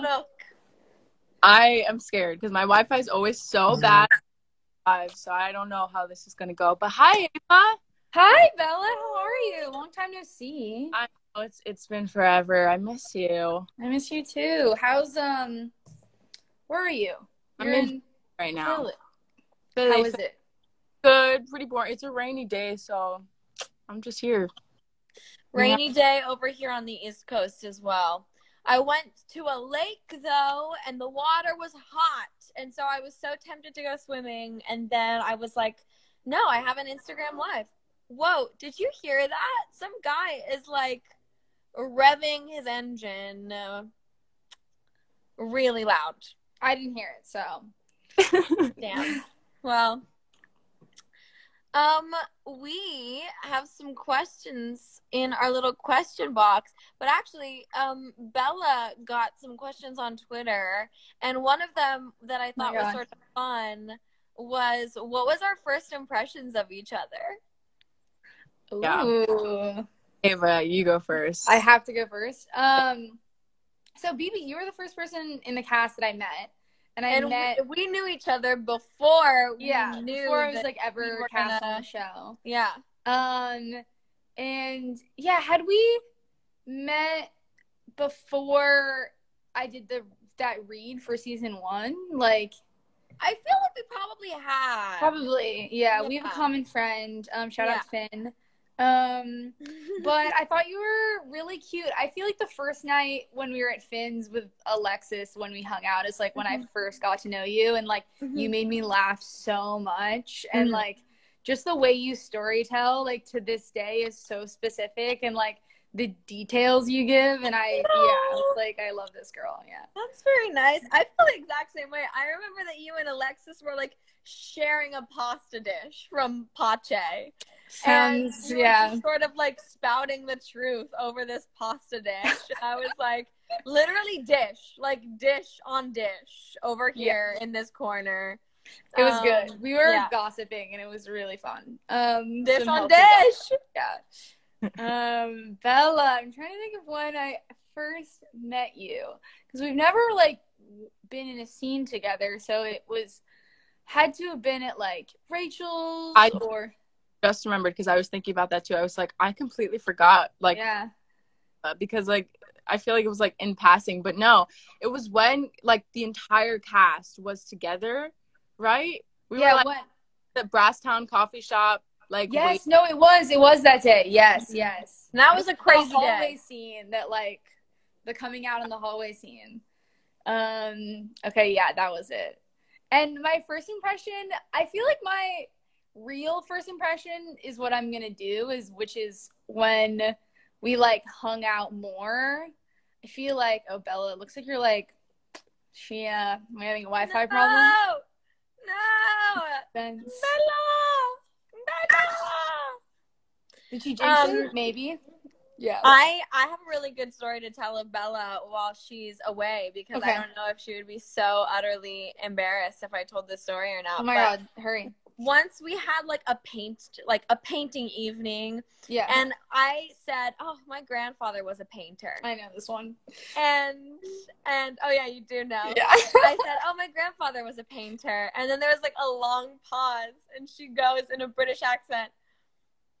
look? I am scared because my Wi-Fi is always so bad. So I don't know how this is going to go. But hi, Ava. Hi, Bella. How are you? Long time no see. I know it's been forever. I miss you. I miss you too. How's where are you? I'm in right now. Philly. How is it? Good. Pretty boring. It's a rainy day, so I'm just here. Rainy day over here on the East Coast as well. I went to a lake, though, and the water was hot. And so I was so tempted to go swimming. And then I was like, no, I have an Instagram Live. Whoa, did you hear that? Some guy is, like, revving his engine really loud. I didn't hear it, so. Damn. Well, we have some questions in our little question box, but actually, Bella got some questions on Twitter, and one of them that I thought was sort of fun was, what was our first impressions of each other? Yeah. Ooh. Ava, you go first. I have to go first. So Bebe, you were the first person in the cast that I met. And we knew each other before before I was like ever cast on the show. Yeah. And yeah, had we met before I did that read for season 1? Like, I feel like we probably have. Probably, yeah. We have a common friend. Shout out Finn. But I thought you were really cute. I feel like the first night when we were at Finn's with Alexis, when we hung out, is like when I first got to know you, and like you made me laugh so much, and like just the way you storytell, like to this day, is so specific, and like the details you give, and I love this girl. Yeah, that's very nice. I feel the exact same way. I remember that you and Alexis were like sharing a pasta dish from Pache. And you were just sort of like spouting the truth over this pasta dish. And I was like, literally dish on dish over here in this corner. It was good. We were gossiping, and it was really fun. Dish on dish. Yeah. Bella, I'm trying to think of when I first met you, because we've never like been in a scene together, so it had to have been at like Rachel's or. Just remembered, because I was thinking about that too. I was like, I completely forgot, like, because like I feel like it was like in passing, but no, it was when like the entire cast was together, right? We were like the Brasstown coffee shop, like it was that day. Yes. And that was a crazy hallway scene, that like the coming out in the hallway scene. That was it. And my first impression, I feel like my real first impression is what I'm gonna do, which is when we like hung out more. I feel like, oh, Bella, it looks like you're like, am I having a Wi-Fi problem? No, Bella. Did she jinx it? Maybe. Yeah. I have a really good story to tell of Bella while she's away, because I don't know if she would be so utterly embarrassed if I told this story or not. Oh my God, hurry. Once we had like a painting evening, and I said, "Oh, my grandfather was a painter." I know this one. And oh yeah, you do know. Yeah. I said, "Oh, my grandfather was a painter," and then there was like a long pause, and she goes in a British accent,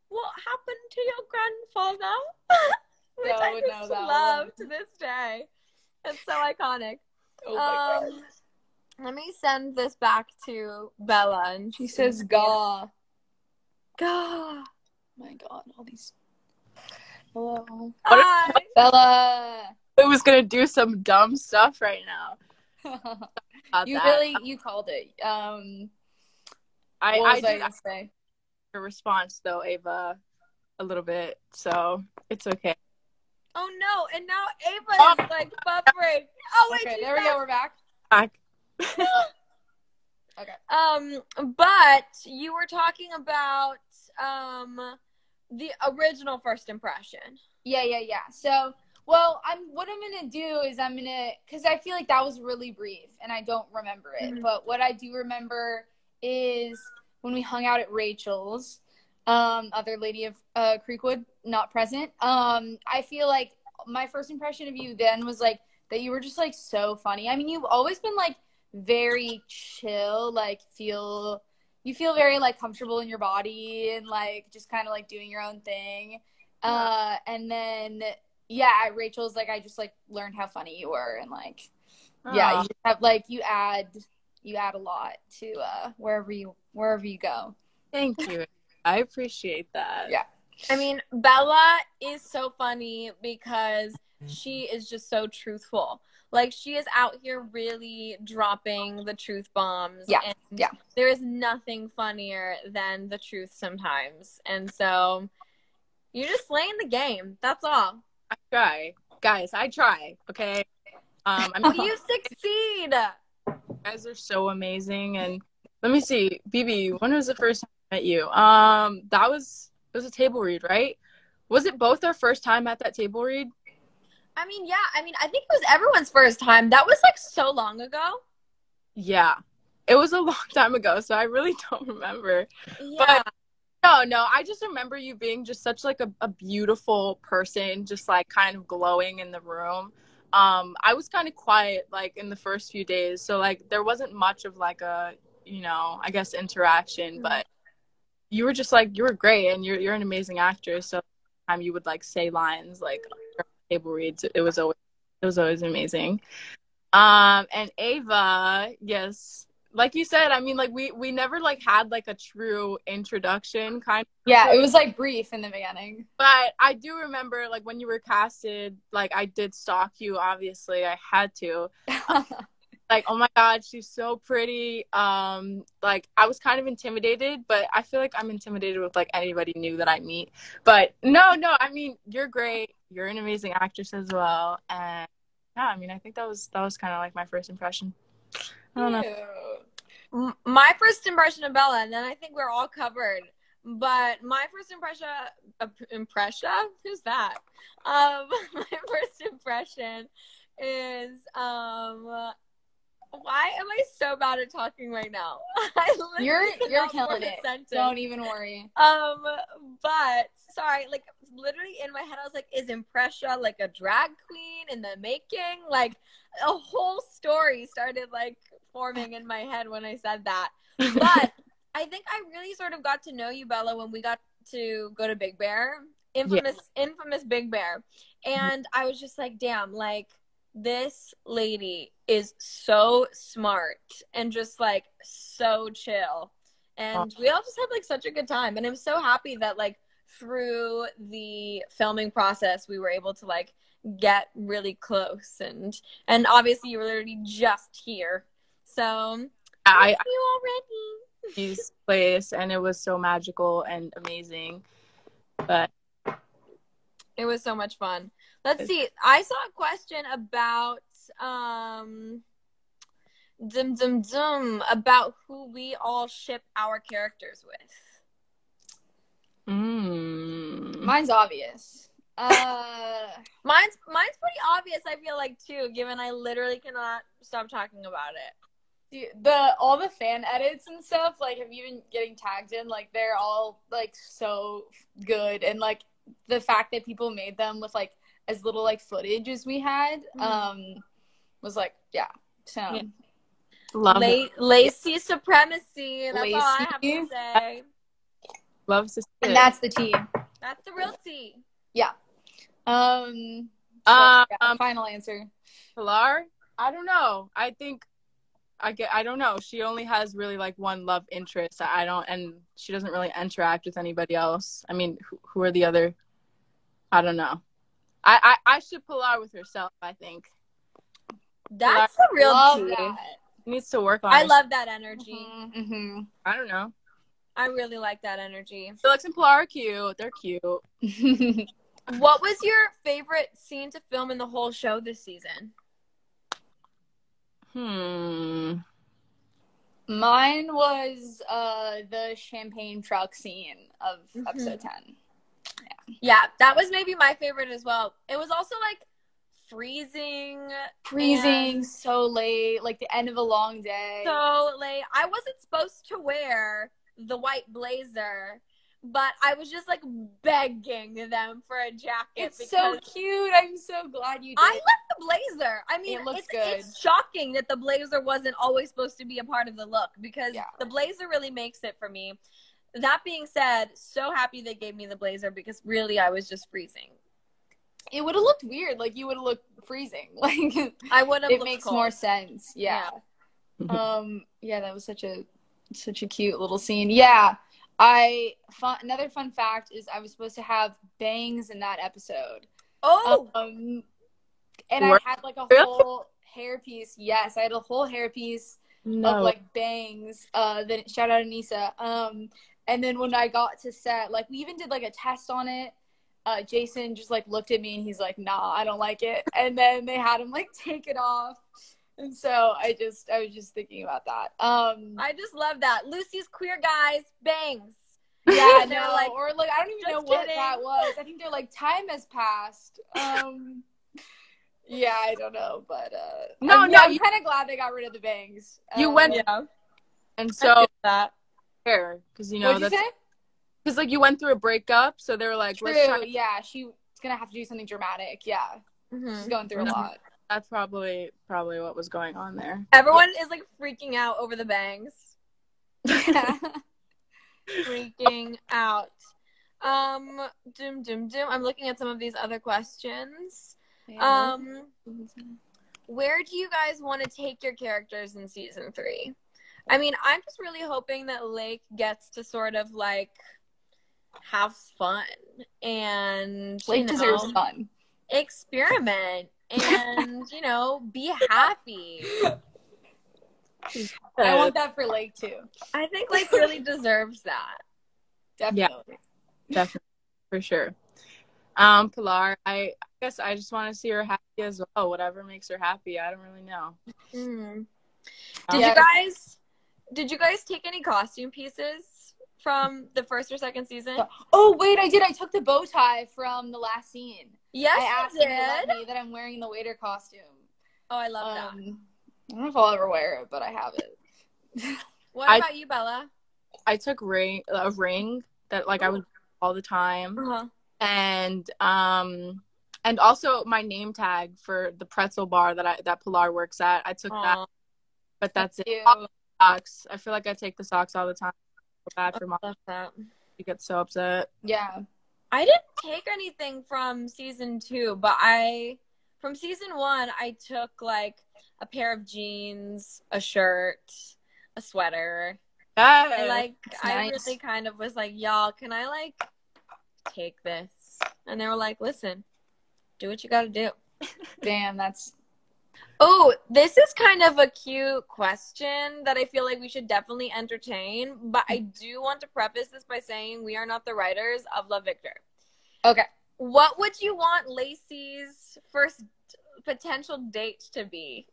"What happened to your grandfather?" Which I just love to this day. It's so iconic. Oh my God. Let me send this back to Bella, and she says, "Gaw." Gaw. Oh my God, all these. Hello. Hi. Bella. I was gonna do some dumb stuff right now. You called it. I did say a response though, Ava, a little bit, so it's okay. Oh no! And now Ava is like buffering. Oh wait, okay, there we go. We're back. Okay. But you were talking about the original first impression. Yeah. So, what I'm gonna do is because I feel like that was really brief and I don't remember it. But what I do remember is when we hung out at Rachel's, other lady of Creekwood, not present. I feel like my first impression of you then was like that you were just like so funny. I mean, you've always been like very chill, like you feel very like comfortable in your body and like just kind of like doing your own thing. And then at Rachel's, like I just like learned how funny you were, and like you just have like you add a lot to wherever you go. Thank you. I appreciate that. Yeah. I mean, Bella is so funny because she is just so truthful. Like, she is out here really dropping the truth bombs. Yeah. And there is nothing funnier than the truth sometimes. And so you're just slaying the game. That's all. I try. Guys, I try. Okay. You succeed. You guys are so amazing. And let me see, Bebe, when was the first time I met you? It was a table read, right? Was it both our first time at that table read? I mean, yeah. I mean, I think it was everyone's first time. That was like so long ago. Yeah. It was a long time ago, so I really don't remember. Yeah. But no, I just remember you being just such like a beautiful person, just like kind of glowing in the room. I was kind of quiet like in the first few days, so like there wasn't much of like a, I guess interaction, but you were just like, you were great, and you're an amazing actress. So time you would like say lines like table reads, it was always amazing. And Ava, yes, like you said, I mean, like we never like had like a true introduction kind of. Yeah, it was like brief in the beginning. But I do remember like when you were casted, like I did stalk you, obviously. I had to. Like, oh my God, she's so pretty. Like I was kind of intimidated, but I feel like I'm intimidated with like anybody new that I meet. But no, I mean, you're great. You're an amazing actress as well. And yeah, I mean, I think that was kind of like my first impression. I don't know. My first impression of Bella, and then I think we're all covered. But my first impression, who's that? My first impression is, why am I so bad at talking right now? You're killing it. Sentence. Don't even worry. But sorry, like literally in my head, I was like, is Impressia like a drag queen in the making? Like a whole story started like forming in my head when I said that. But I think I really sort of got to know you, Bella, when we got to go to Big Bear, infamous Big Bear, and I was just like, damn, like this lady is so smart and just like so chill, and we all just had like such a good time. And I'm so happy that like through the filming process we were able to like get really close, and obviously you were literally just here, so I you already this place, and it was so magical and amazing. But it was so much fun. Let's see. I saw a question about about who we all ship our characters with. Mine's obvious. Mine's pretty obvious, I feel like, too, given I literally cannot stop talking about it. Dude, all the fan edits and stuff, like, have you been getting tagged in? Like, they're all like so good, and like the fact that people made them with like as little like footage as we had was like, so love Lacey supremacy. That's all I have to say. Love to see it. And that's the tea. That's the real tea. Yeah. Final answer. Pilar? I don't know. I don't know. She only has really like one love interest. And she doesn't really interact with anybody else. I mean, who are the other? I don't know. I should Pilar with herself, I think. That's the real tea. Needs to work on I love that energy. Mm-hmm. I don't know. I really like that energy. Felix and Pilar are cute. They're cute. What was your favorite scene to film in the whole show this season? Mine was the champagne truck scene of episode 10. Yeah, that was maybe my favorite as well. It was also like freezing so late, like the end of a long day. So late. I wasn't supposed to wear the white blazer, but I was just like begging them for a jacket. It's so cute. I'm so glad you did. I love the blazer. I mean, it looks good. It's shocking that the blazer wasn't always supposed to be a part of the look, because the blazer really makes it for me. That being said, so happy they gave me the blazer, because really I was just freezing. It would have looked weird. Like, you would have looked freezing. Like, I would have. It makes cold. more sense. Yeah. Yeah, that was such a cute little scene. Yeah. Another fun fact is I was supposed to have bangs in that episode. Oh. And I had like a whole hairpiece. Yes, I had a whole hairpiece of like bangs. Then shout out Anissa. And then when I got to set, like, we even did like a test on it. Jason just like looked at me and he's like, "Nah, I don't like it." And then they had him like take it off. And so I was just thinking about that. I just love that. Lucy's queer guys, bangs. Yeah, no, like, or like, I don't even know what that was. I think they're like, time has passed. Yeah, I don't know, but I'm kind of glad they got rid of the bangs. You went, and so that hair, because you know what'd you say? Because like you went through a breakup, so they were like, true, yeah, she's gonna have to do something dramatic. Yeah, she's going through a lot. That's probably what was going on there. Everyone is like freaking out over the bangs. Freaking out. Doom. I'm looking at some of these other questions. Yeah. Where do you guys want to take your characters in season 3? I mean, I'm just really hoping that Lake gets to sort of like have fun and Lake deserves fun. Experiment and be happy. I want that for Lake too. I think Lake really deserves that. Definitely. Yeah, definitely, for sure. Pilar, I guess I just want to see her happy as well. Whatever makes her happy. I don't really know. Did you guys take any costume pieces from the first or second season? Oh wait, I did. I took the bow tie from the last scene. Yes, I asked him to let me that I'm wearing the waiter costume. Oh, I love that. I don't know if I'll ever wear it, but I have it. What about you, Bella? I took a ring that like I would all the time, and also my name tag for the pretzel bar that Pilar works at. I took that, but that's it. Socks. I feel like I take the socks all the time. Bad for Mom. She gets so upset. Yeah, I didn't take anything from season 2, but from season 1 I took like a pair of jeans, a shirt, a sweater. And like I really kind of was like, y'all, can I like take this? And they were like, listen, do what you gotta do. Damn, that's... Oh, this is kind of a cute question that I feel like we should definitely entertain, but I do want to preface this by saying we are not the writers of Love Victor. Okay. What would you want Lacey's first potential date to be?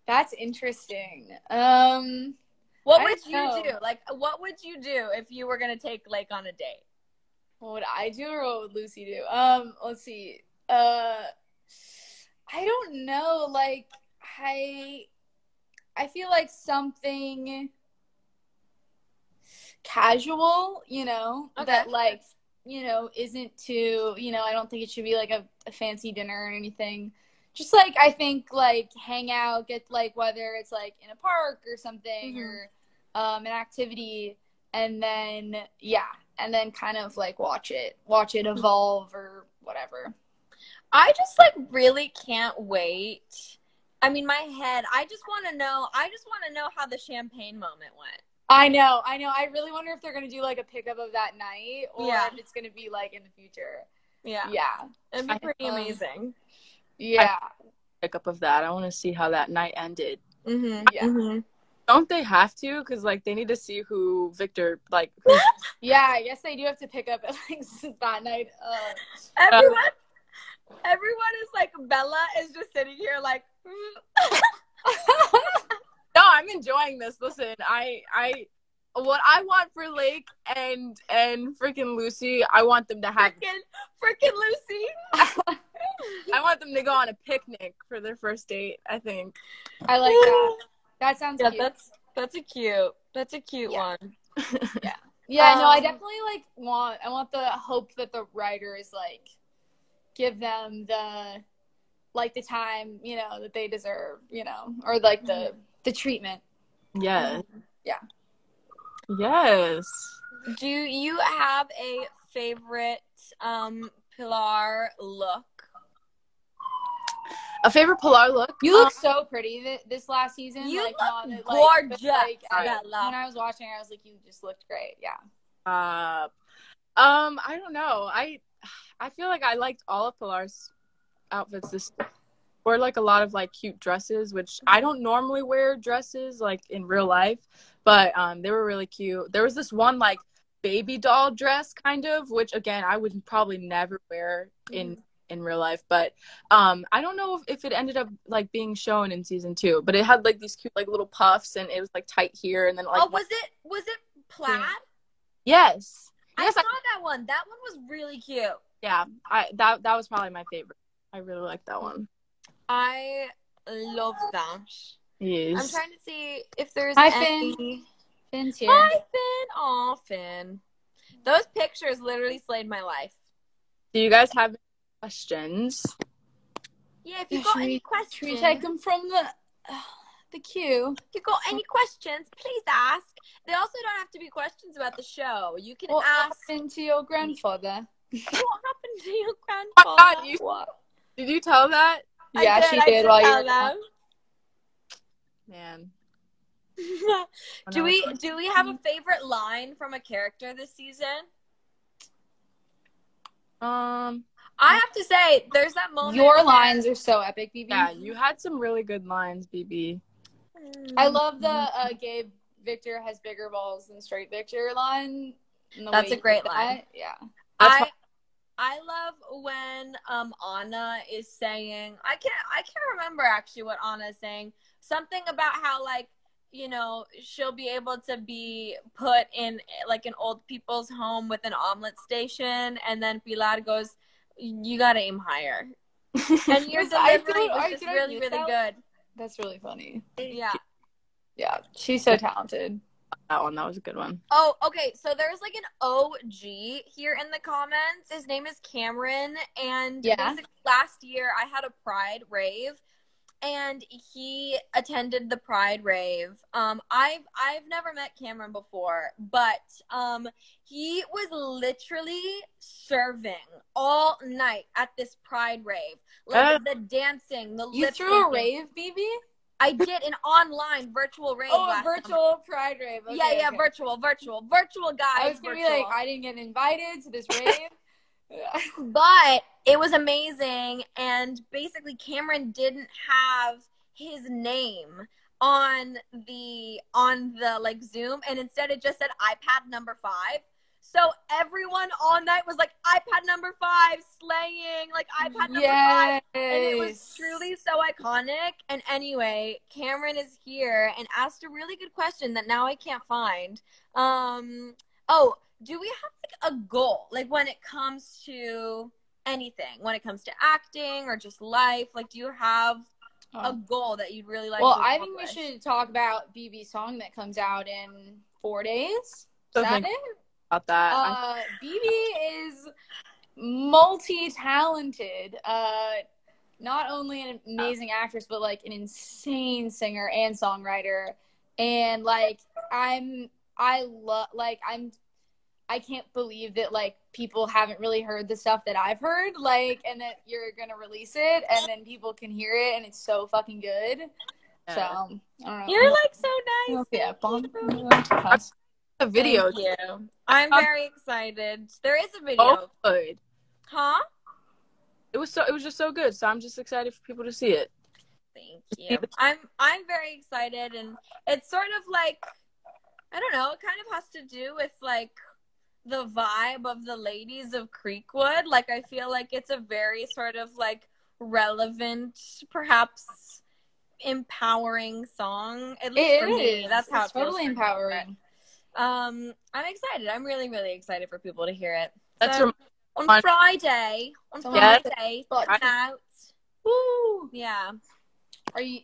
That's interesting. What would you do? Like, what would you do if you were going to take Lake on a date? What would I do, or what would Lucy do? Let's see. I don't know. Like, I feel like something casual, that like, isn't too, I don't think it should be like a fancy dinner or anything. Just like, I think like hang out, get like, whether it's like in a park or something, or an activity, and then kind of like watch it evolve or whatever. I just like really can't wait. I mean, my head, I just want to know how the champagne moment went. I know. I really wonder if they're going to do like a pickup of that night, or if it's going to be like in the future. Yeah. It'd be pretty amazing. Yeah. Pickup of that. I want to see how that night ended. Yeah. Don't they have to? Because like they need to see who Victor like. Yeah, I guess they do have to pick up at like that night. Everyone is like, Bella is just sitting here like. No, I'm enjoying this. Listen, what I want for Lake and freaking Lucy, I want them to have freaking Lucy. I want them to go on a picnic for their first date, I think. I like that. That sounds cute. That's a cute one. Yeah. Yeah, no, I definitely like want the hope that the writers like give them the time, you know, that they deserve, you know, or like the treatment. Yes. Yeah. Yes. Do you have a favorite Pilar look? A favorite Pilar look? You look so pretty this last season. You like, look gorgeous, Bella. When I was watching, I was like, you just looked great. Yeah. I don't know. I feel like I liked all of Pilar's outfits this year. Wore like a lot of like cute dresses, which I don't normally wear dresses like in real life, but they were really cute. There was this one like baby doll dress kind of, which again I would probably never wear in real life, but I don't know if it ended up like being shown in season 2, but it had like these cute like little puffs and it was like tight here and then like was it plaid? Yes. I saw that one. That one was really cute. Yeah, that was probably my favorite. I really liked that one. I love that. Yes. I'm trying to see if there's any. Finn. Finn's here. Hi, Finn. Aw, Finn. Those pictures literally slayed my life. Do you guys have any questions? Yeah, if you got any questions. Should we take them from the queue? If you got any questions, please ask. They also don't have to be questions about the show. You can ask. What happened to your grandfather? What happened to your grandfather? What? Did you tell that? Yeah, she did while you were gone. Man. Do we have a favorite line from a character this season? I have to say, there's that moment. Your lines are so epic, Bebe. Yeah, you had some really good lines, Bebe. I love the gay Victor has bigger balls than straight Victor line. That's a great line. Yeah. I love when Anna is saying, I can't remember actually what Anna is saying. Something about how like, you know, she'll be able to be put in like an old people's home with an omelet station, and then Pilar goes, you gotta aim higher. And your delivery was just really, really good. That's really funny. Yeah. Yeah, she's so talented. That was a good one. Oh, okay. So there's like an OG here in the comments. His name is Cameron, and basically last year I had a Pride rave, and he attended the Pride rave. I've never met Cameron before, but he was literally serving all night at this Pride rave. Like the dancing, the You threw a rave, Bebe? I did an online virtual rave. Oh, a virtual Pride rave. Okay, yeah, okay. Virtual, guys. I was gonna be like, I didn't get invited to this rave. But it was amazing, and basically Cameron didn't have his name on the like Zoom, and instead it just said iPad number 5. So everyone all night was like, iPad number 5, slaying, like iPad number 5. And it was truly so iconic. And anyway, Cameron is here and asked a really good question that now I can't find. Do we have like a goal? Like when it comes to anything, when it comes to acting or just life, like do you have a goal that you'd really like to accomplish? I think we should talk about Bebe's song that comes out in 4 days. Is that it? About that. Bebe is multi-talented. Not only an amazing actress, but like an insane singer and songwriter. And like I can't believe that like people haven't really heard the stuff that I've heard, like, and that you're gonna release it and then people can hear it and it's so fucking good. Yeah. So I don't know. You're like so nice. Yeah, a video. Thank you. I'm very excited. There is a video. Oh, good. Huh? It was just so good. So I'm just excited for people to see it. Thank you. I'm very excited, and it's sort of like, I don't know, it kind of has to do with like the vibe of the ladies of Creekwood. Like I feel like it's a very sort of like relevant, perhaps empowering song. At least for me. That's how it's totally empowering. I'm excited. I'm really, really excited for people to hear it. That's so, on Friday, out. Woo! Yeah. Are you?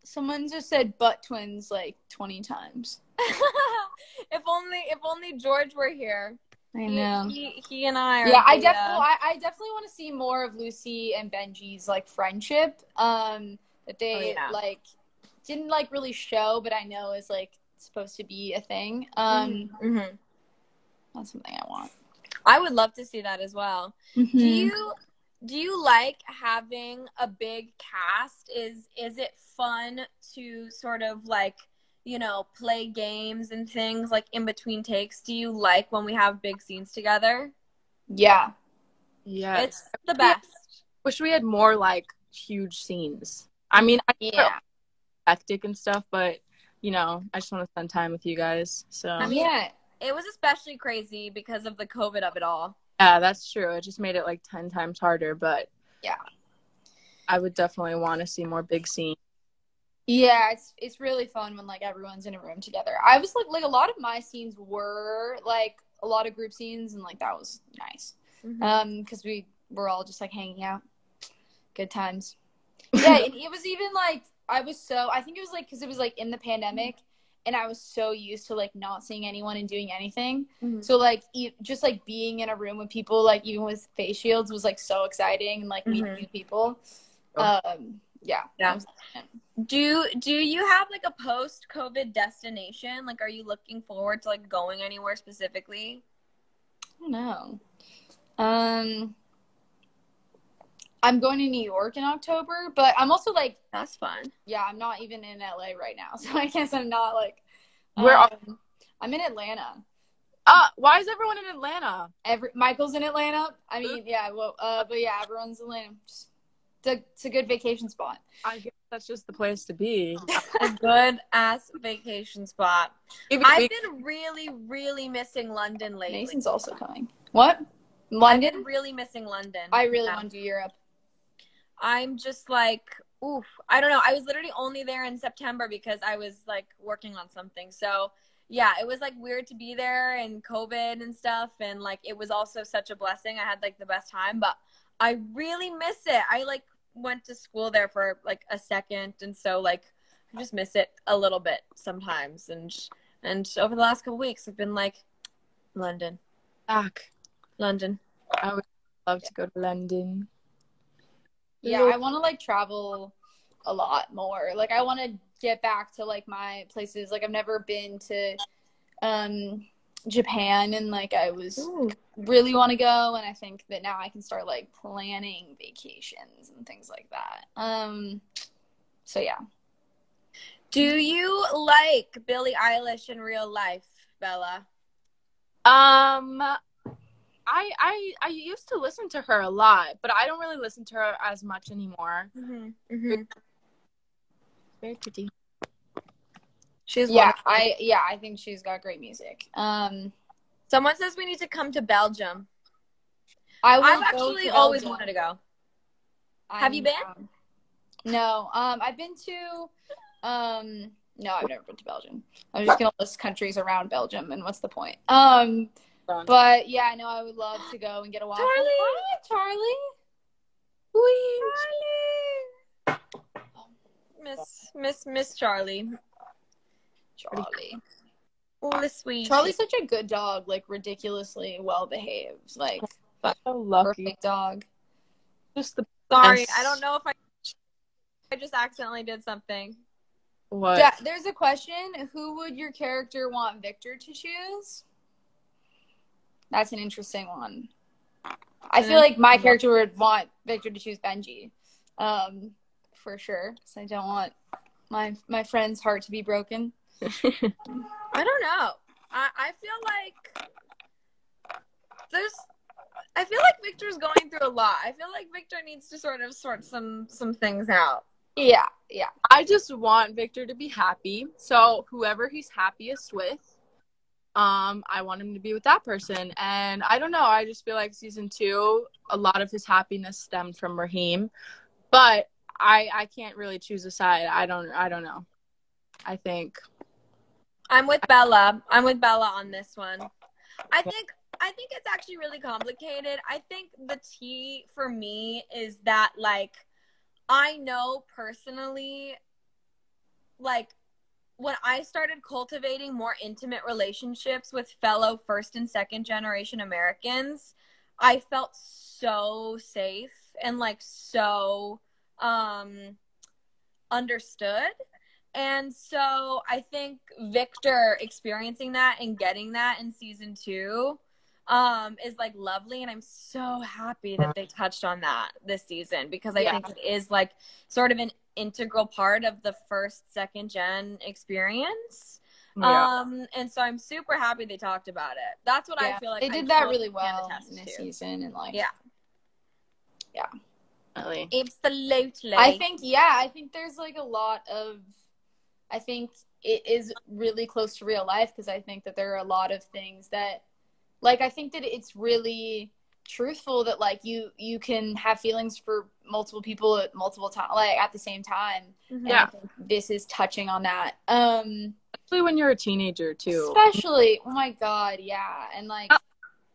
Someone just said butt twins like 20 times. If only George were here. I know. He and I are. Yeah, I definitely want to see more of Lucy and Benji's like friendship. That they like didn't like really show, but I know is like supposed to be a thing. Mm-hmm. That's something I want. I would love to see that as well. Mm-hmm. Do you like having a big cast? Is it fun to sort of like, you know, play games and things like in between takes? Do you like when we have big scenes together? Yeah. Yeah. It's the best. Wish we had more like huge scenes. I mean, hectic and stuff, but you know, I just want to spend time with you guys. So I mean, it was especially crazy because of the COVID of it all. Yeah, that's true. It just made it like 10 times harder, but yeah, I would definitely want to see more big scenes. Yeah, it's really fun when like everyone's in a room together. I was like a lot of my scenes were like a lot of group scenes, and like that was nice. Because we were all just like hanging out, good times. Yeah, and it was even like I think it was like because it was like in the pandemic. And I was so used to, like, not seeing anyone and doing anything. So, like, just, like, being in a room with people, like, even with face shields was, like, so exciting. And, like, meeting new people. Yeah. Do you have, like, a post-COVID destination? Like, are you looking forward to, like, going anywhere specifically? I don't know. I'm going to New York in October, but I'm also like... That's fun. Yeah, I'm not even in LA right now, so I guess I'm not like... Where are I'm in Atlanta. Why is everyone in Atlanta? Michael's in Atlanta. I mean, yeah, well, but yeah, everyone's in Atlanta. It's a good vacation spot. I guess that's just the place to be. A good-ass vacation spot. I've been really, really missing London lately. Mason's also coming. What? London? I've been really missing London. I really want to do Europe. I'm just like, oof. I don't know. I was literally only there in September because I was like working on something. So yeah, it was like weird to be there and COVID and stuff. And like, it was also such a blessing. I had like the best time, but I really miss it. I like went to school there for like a second. And so like, I just miss it a little bit sometimes. And over the last couple weeks, I've been like, London. London. I would love to go to London. Yeah, I want to like travel a lot more. Like I want to get back to like my places. Like I've never been to Japan, and like I really want to go, and I think that now I can start like planning vacations and things like that. So yeah. Do you like Billie Eilish in real life, Bella? I used to listen to her a lot, but I don't really listen to her as much anymore. Very pretty. I think she's got great music. Someone says we need to come to Belgium. I've actually always wanted to go. Have you been? No. I've been to no, I've never been to Belgium. I'm just gonna list countries around Belgium, and what's the point? But yeah, no, I would love to go and get a waffle. Hi, Charlie. Miss Charlie. Oh, sweet. Charlie's such a good dog, like ridiculously well behaved, like so lucky. Perfect dog. Just the Sorry, best. I don't know if I just accidentally did something. What? Yeah, there's a question. Who would your character want Victor to choose? That's an interesting one. I feel like my character would want Victor to choose Benji, for sure. Because I don't want my friend's heart to be broken. I don't know. I feel like Victor's going through a lot. I feel like Victor needs to sort of sort some things out. Yeah. I just want Victor to be happy. So whoever he's happiest with, I want him to be with that person. And I don't know, I just feel like season 2, a lot of his happiness stemmed from Raheem. But I can't really choose a side. I don't know. I think I'm with Bella. On this one. I think it's actually really complicated. I think the tea for me is that like I know personally like, when I started cultivating more intimate relationships with fellow first and second generation Americans, I felt so safe and like so understood. And so I think Victor experiencing that and getting that in season 2 is like lovely, and I'm so happy that they touched on that this season, because I think it is like sort of an integral part of the first, second gen experience. And so I'm super happy they talked about it. That's what I feel like they did that really well in this season, and like absolutely. I think there's like a lot of, I think it is really close to real life, because I think that there are a lot of things that, like, I think that it's really truthful that, like, you can have feelings for multiple people at multiple times, like, at the same time. And I think this is touching on that. Especially when you're a teenager, too. Especially, oh my God, yeah. And, like,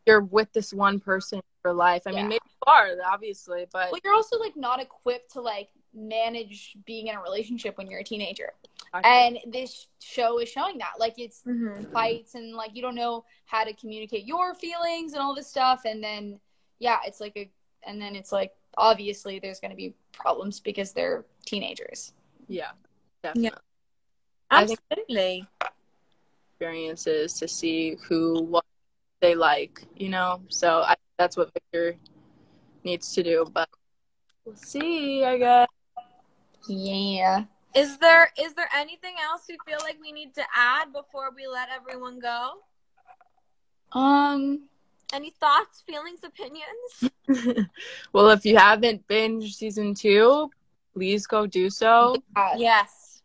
you're with this one person for life. I mean, maybe you are, obviously, but... Well, you're also, like, not equipped to, like, manage being in a relationship when you're a teenager. And this show is showing that, like, it's fights, and like you don't know how to communicate your feelings and all this stuff, and then it's like obviously there's going to be problems because they're teenagers. Definitely. Absolutely. Experiences to see what they like, so that's what Victor needs to do, but we'll see, I guess. Is there anything else you feel like we need to add before we let everyone go? Any thoughts, feelings, opinions? Well, if you haven't binged season 2, please go do so. Yes.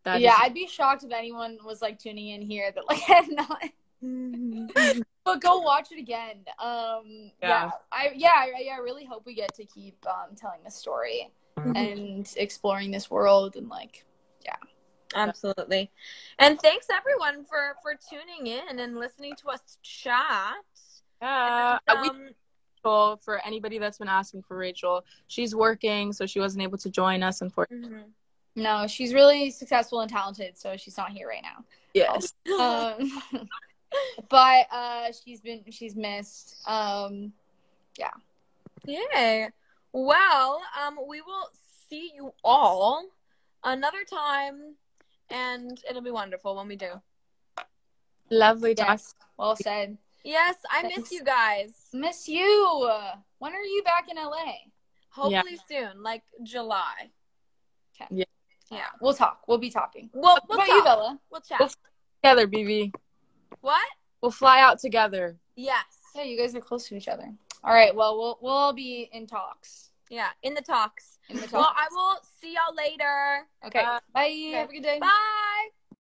I'd be shocked if anyone was like tuning in here that like had not. But go watch it again. I really hope we get to keep telling this story and exploring this world, and like absolutely. And thanks everyone for tuning in and listening to us chat. For anybody that's been asking for Rachel, she's working, so she wasn't able to join us, unfortunately. No, she's really successful and talented, so she's not here right now. Yes. But she's missed. Yay. Well, we will see you all another time, and it'll be wonderful when we do. Lovely talk. Well said. Yes, I miss you guys. Miss you. When are you back in LA? Hopefully soon, like July. Okay. Yeah. We'll talk. We'll be talking. We'll what about talk. You, Bella? We'll chat. We'll fly together, BB. What? We'll fly out together. Yes. Yeah, you guys are close to each other. All right. Well, we'll all be in talks. Yeah, in the talks. Well, I will see y'all later. Okay. Bye. Okay. Have a good day. Bye.